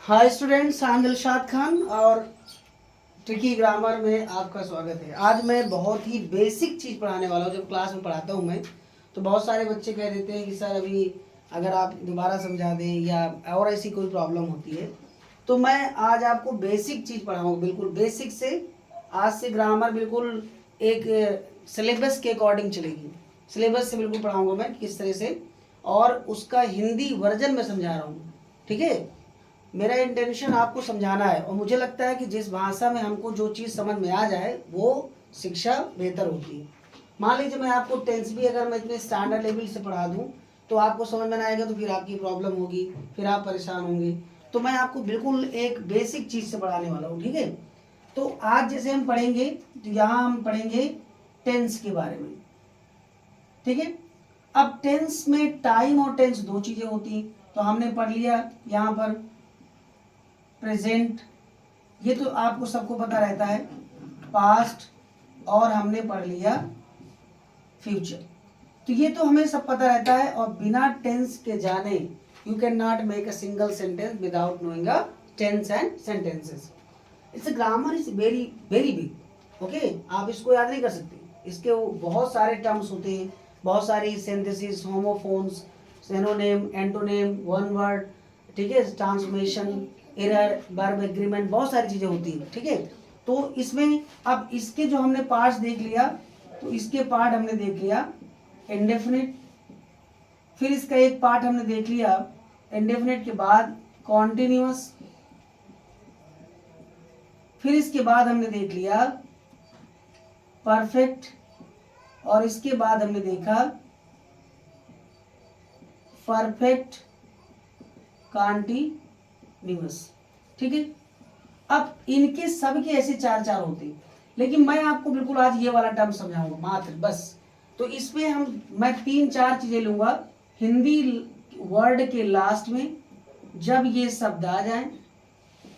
Hi students, I am Dilshad Khan और tricky grammar में आपका स्वागत है। आज मैं बहुत ही बेसिक चीज़ पढ़ाने वाला हूँ। जब क्लास में पढ़ाता हूँ मैं, तो बहुत सारे बच्चे कह देते हैं कि सर अभी अगर आप दोबारा समझा दें या और ऐसी कोई प्रॉब्लम होती है। तो मैं आज आपको बेसिक चीज़ पढ़ाऊँगा, बिल्कुल बेसिक से। आज से ग्रामर बिल्कुल एक सिलेबस के अकॉर्डिंग चलेगी। सिलेबस से बिल्कुल पढ़ाऊँगा मैं किस तरह से, और उसका हिंदी वर्जन में समझा रहा हूँ। ठीक है, मेरा इंटेंशन आपको समझाना है, और मुझे लगता है कि जिस भाषा में हमको जो चीज़ समझ में आ जाए वो शिक्षा बेहतर होती है। मान लीजिए मैं आपको टेंस भी अगर मैं इतने स्टैंडर्ड लेवल से पढ़ा दूं तो आपको समझ में ना आएगा, तो फिर आपकी प्रॉब्लम होगी, फिर आप परेशान होंगे। तो मैं आपको बिल्कुल एक बेसिक चीज़ से पढ़ाने वाला हूँ। ठीक है, तो आज जैसे हम पढ़ेंगे, तो यहाँ हम पढ़ेंगे टेंस के बारे में। ठीक है, अब टेंस में टाइम और टेंस दो चीज़ें होती हैं। तो हमने पढ़ लिया यहाँ पर प्रेजेंट, ये तो आपको सबको पता रहता है, पास्ट, और हमने पढ़ लिया फ्यूचर। तो ये तो हमें सब पता रहता है, और बिना टेंस के जाने you can not make a single sentence without knowing a tense and sentences. It's grammar is very very big. Okay, आप इसको याद नहीं कर सकते। इसके बहुत सारे टर्म्स होते हैं, बहुत सारी synthesis, homophones, synonym, antonym, one word, ठीक है, ट्रांसफॉर्मेशन, एरर, वर्ब एग्रीमेंट, बहुत सारी चीज़ें होती हैं। ठीक है, तो इसमें अब इसके जो हमने पार्ट्स देख लिया, तो इसके पार्ट हमने देख लिया इंडेफिनिट, फिर इसका एक पार्ट हमने देख लिया इंडेफिनिट के बाद कॉन्टिन्यूअस, फिर इसके बाद हमने देख लिया परफेक्ट, और इसके बाद हमने देखा परफेक्ट कॉन्टिन्यूअस। ठीक है, अब इनके सब के ऐसे चार चार होते हैं, लेकिन मैं आपको बिल्कुल आज ये वाला टर्म समझाऊंगा मात्र, बस। तो इसमें मैं तीन चार चीजें लूंगा हिंदी वर्ड के लास्ट में। जब ये शब्द आ जाए,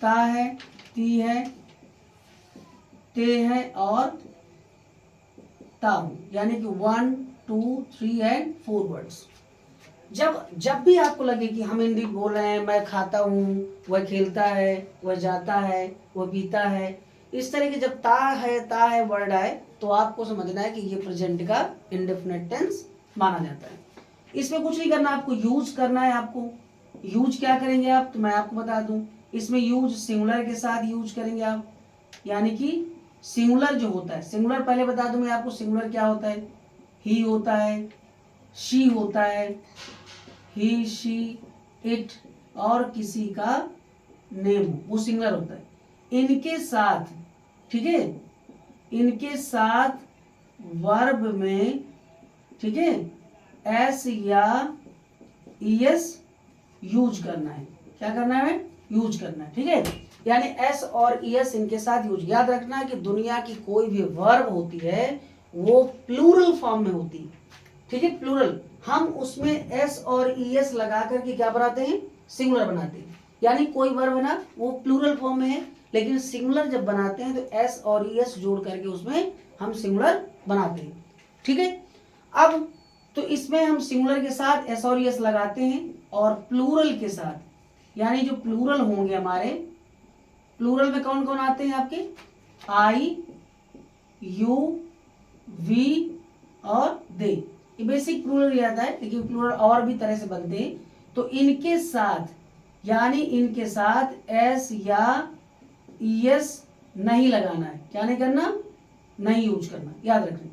ता है, ती है, ते है और ताऊ, यानी कि 1, 2, 3 एंड 4 वर्ड्स। जब जब भी आपको लगे कि हम हिंदी बोल रहे हैं, मैं खाता हूँ, वह खेलता है, वह जाता है, वह पीता है, इस तरह के जब ता है वर्ड आए, तो आपको समझना है कि ये प्रेजेंट का इंडेफिनिट टेंस माना जाता है। इसमें कुछ नहीं करना, आपको यूज करना है। आपको यूज क्या करेंगे आप, तो मैं आपको बता दूं। इसमें यूज सिंगुलर के साथ यूज करेंगे आप, यानी कि सिंगुलर जो होता है, सिंगुलर पहले बता दूं मैं आपको सिंगुलर क्या होता है। ही होता है, शी होता है, ही, शी, इट, और किसी का नेम वो सिंगुलर होता है। इनके साथ, ठीक है, इनके साथ वर्ब में, ठीक है, एस या ईएस यूज करना है। क्या करना है, यूज करना है। ठीक है, यानी एस और ईएस इनके साथ यूज। याद रखना है कि दुनिया की कोई भी वर्ब होती है वो प्लूरल फॉर्म में होती है। ठीक है, प्लूरल, हम उसमें एस और ईएस लगा करके क्या बनाते हैं, सिंगुलर बनाते हैं। यानी कोई वर्ब है ना, वो प्लूरल फॉर्म में है, लेकिन सिंगुलर जब बनाते हैं तो एस और ईएस जोड़ करके उसमें हम सिंगुलर बनाते हैं। ठीक है, अब तो इसमें हम सिंगुलर के साथ एस और एस लगाते हैं, और प्लूरल के साथ, यानी जो प्लूरल होंगे हमारे, प्लूरल में कौन कौन आते हैं आपके, आई, यू, वी और दे। ये बेसिक प्लूरल आता है, लेकिन प्लूरल और भी तरह से बनते हैं। तो इनके साथ, यानी इनके साथ एस या ईएस नहीं लगाना है। क्या नहीं करना, नहीं यूज करना, याद रखना।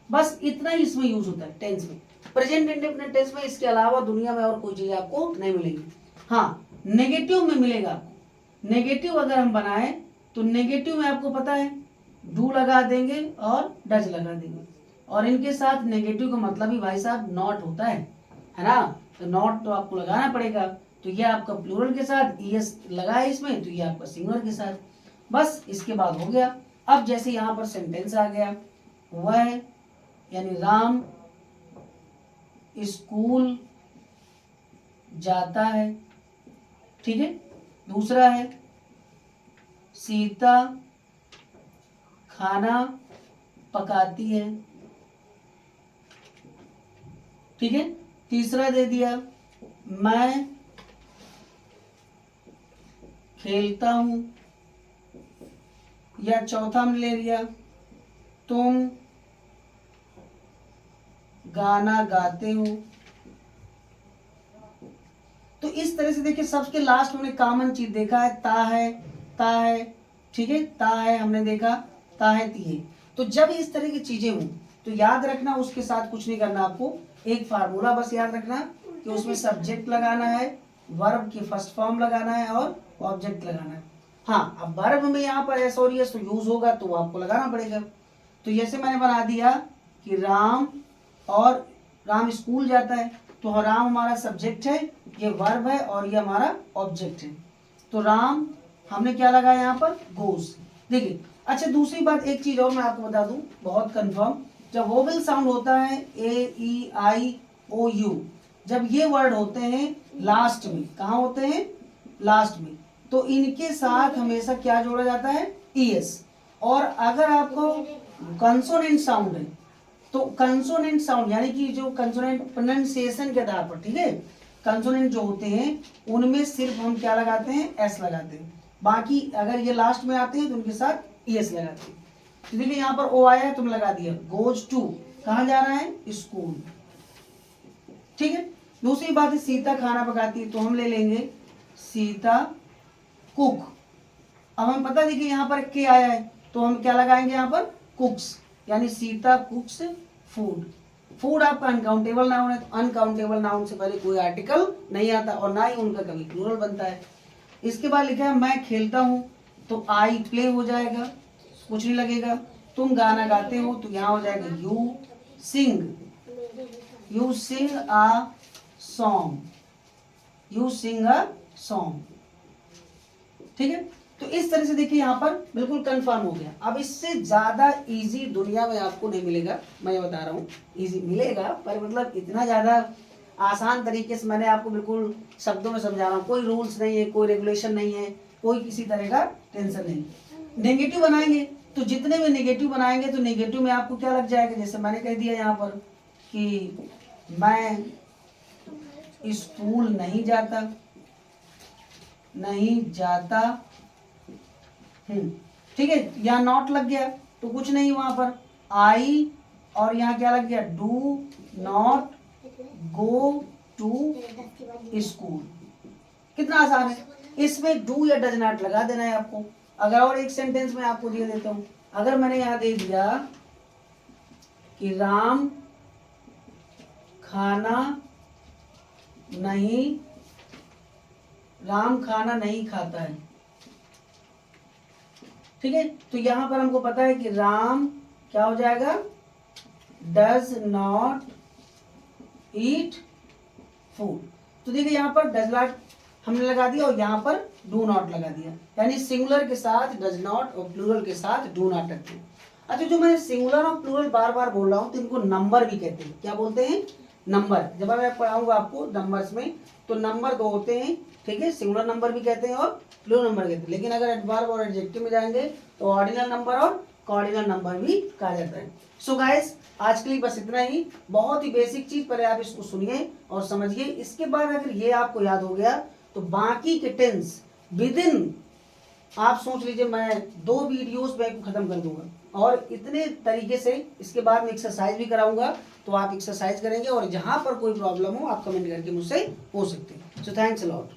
बस इतना ही इसमें यूज होता है टेंस में, प्रेजेंट इंडेफिनिट टेंस में। इसके अलावा दुनिया में और कोई चीज आपको नहीं मिलेगी। हाँ, नेगेटिव में मिलेगा आपको। नेगेटिव अगर हम बनाए तो नेगेटिव में आपको पता है डू लगा देंगे और डज लगा देंगे, और इनके साथ नेगेटिव का मतलब ही भाई साहब नॉट होता है ना। तो नॉट तो आपको लगाना पड़ेगा। तो ये आपका प्लूरल के साथ ईएस लगा है इसमें, तो ये आपका सिंगुलर के साथ। बस इसके बाद हो गया। अब जैसे यहाँ पर सेंटेंस आ गया, वह यानी राम स्कूल जाता है। ठीक है, दूसरा है सीता खाना पकाती है। ठीक है, तीसरा दे दिया मैं खेलता हूँ, या चौथा हमने ले लिया तुम गाना गाते हो। तो इस तरह से देखिए सबके लास्ट हमने कॉमन चीज देखा है, ता है, ठीक है, ता है हमने देखा, ता है ती है। तो जब इस तरह की चीजें हों तो याद रखना उसके साथ कुछ नहीं करना, आपको एक फार्मूला बस याद रखना कि उसमें सब्जेक्ट लगाना है, वर्ब की फर्स्ट फॉर्म लगाना है और ऑब्जेक्ट लगाना है। हाँ, अब वर्ब में यहाँ पर एस और यस यूज होगा तो आपको लगाना पड़ेगा। तो जैसे मैंने बना दिया कि राम, और राम स्कूल जाता है, तो राम हमारा सब्जेक्ट है, ये वर्ब है और ये हमारा ऑब्जेक्ट है। तो राम हमने क्या लगाया यहाँ पर, गोज। देखिए अच्छा, दूसरी बात एक चीज और मैं आपको बता दूं बहुत कंफर्म, जब वोवेल साउंड होता है ए ई आई ओ यू, जब ये वर्ड होते हैं लास्ट में, कहाँ होते हैं, लास्ट में, तो इनके साथ हमेशा क्या जोड़ा जाता है, ईएस। और अगर आपको कंसोनेंट साउंड है तो कंसोनेंट साउंड यानी कि जो कंसोनेंट प्रोनाउंसिएशन के आधार पर, ठीक है, कंसोनेंट जो होते हैं उनमें सिर्फ हम क्या लगाते हैं, एस लगाते हैं। बाकी अगर ये लास्ट में आते हैं तो उनके साथ ईएस लगाते हैं। तो देखिए यहाँ पर ओ आया है, तुम लगा दिया, गोज टू, कहाँ जा रहा है, स्कूल, ठीक है। दूसरी बात है सीता खाना पकाती है, तो हम ले लेंगे सीता कुक। अब हमें पता देखिए यहाँ पर के आया है तो हम क्या लगाएंगे यहाँ पर, कुक्स, यानी सीता कुक्स फूड। फूड आपका अनकाउंटेबल नाउन है, अनकाउंटेबल नाउन से पहले कोई आर्टिकल नहीं आता और ना ही उनका कभी प्लूरल बनता है। इसके बाद लिखा है मैं खेलता हूँ, तो आई प्ले हो जाएगा, कुछ नहीं लगेगा। तुम गाना गाते हो, तो यहाँ हो जाएगा you sing, you sing a song, you sing a song, ठीक है। तो इस तरह से देखिए यहाँ पर बिल्कुल कंफर्म हो गया। अब इससे ज्यादा इजी दुनिया में आपको नहीं मिलेगा, मैं ये बता रहा हूँ, इजी मिलेगा पर मतलब इतना ज्यादा आसान तरीके से मैंने आपको बिल्कुल शब्दों में समझा रहा हूँ। कोई रूल्स नहीं है, कोई रेगुलेशन नहीं है, कोई किसी तरह का टेंशन नहीं। नेगेटिव बनाएंगे तो जितने भी नेगेटिव बनाएंगे तो नेगेटिव में आपको क्या लग जाएगा, जैसे मैंने कह दिया यहाँ पर कि मैं स्कूल नहीं जाता, नहीं जाता, ठीक है, यहाँ नॉट लग गया तो कुछ नहीं, वहां पर आई और यहाँ क्या लग गया, do not go to school. कितना आसान है, इसमें डू या डज नॉट लगा देना है आपको। अगर और एक सेंटेंस में आपको दे देता हूं, अगर मैंने यहां दे दिया कि राम खाना नहीं खाता है, ठीक है, तो यहां पर हमको पता है कि राम क्या हो जाएगा, डज नॉट ईट फूड। तो देखिए यहाँ पर डज नॉट हमने लगा दिया और यहाँ पर डू नॉट लगा दिया, यानी सिंगुलर के साथ डज नॉट और प्लूरल के साथ डू नॉट रखते हैं। अच्छा, जो मैं सिंगुलर और प्लूरल बार बार बोल रहा हूँ तो इनको नंबर भी कहते हैं। क्या बोलते हैं, नंबर। जब मैं पढ़ाऊंगा आपको नंबर्स में तो नंबर दो होते हैं, ठीक है, सिंगुलर नंबर भी कहते हैं और प्लूरल नंबर कहते हैं। लेकिन अगर एडवर्ब और एडजेक्टिव में जाएंगे तो ऑर्डिनल नंबर और कॉर्डिनल नंबर भी कहा जाता है। सो गाइस, आज के लिए बस इतना ही, बहुत ही बेसिक चीज, पहले आप इसको सुनिए और समझिए। इसके बाद अगर ये आपको याद हो गया तो बाकी के टेंस विद इन, आप सोच लीजिए मैं 2 वीडियोस में खत्म कर दूंगा और इतने तरीके से इसके बाद में एक्सरसाइज भी कराऊंगा, तो आप एक्सरसाइज करेंगे और जहां पर कोई प्रॉब्लम हो आप कमेंट करके मुझसे पूछ सकते हैं। So thanks a lot.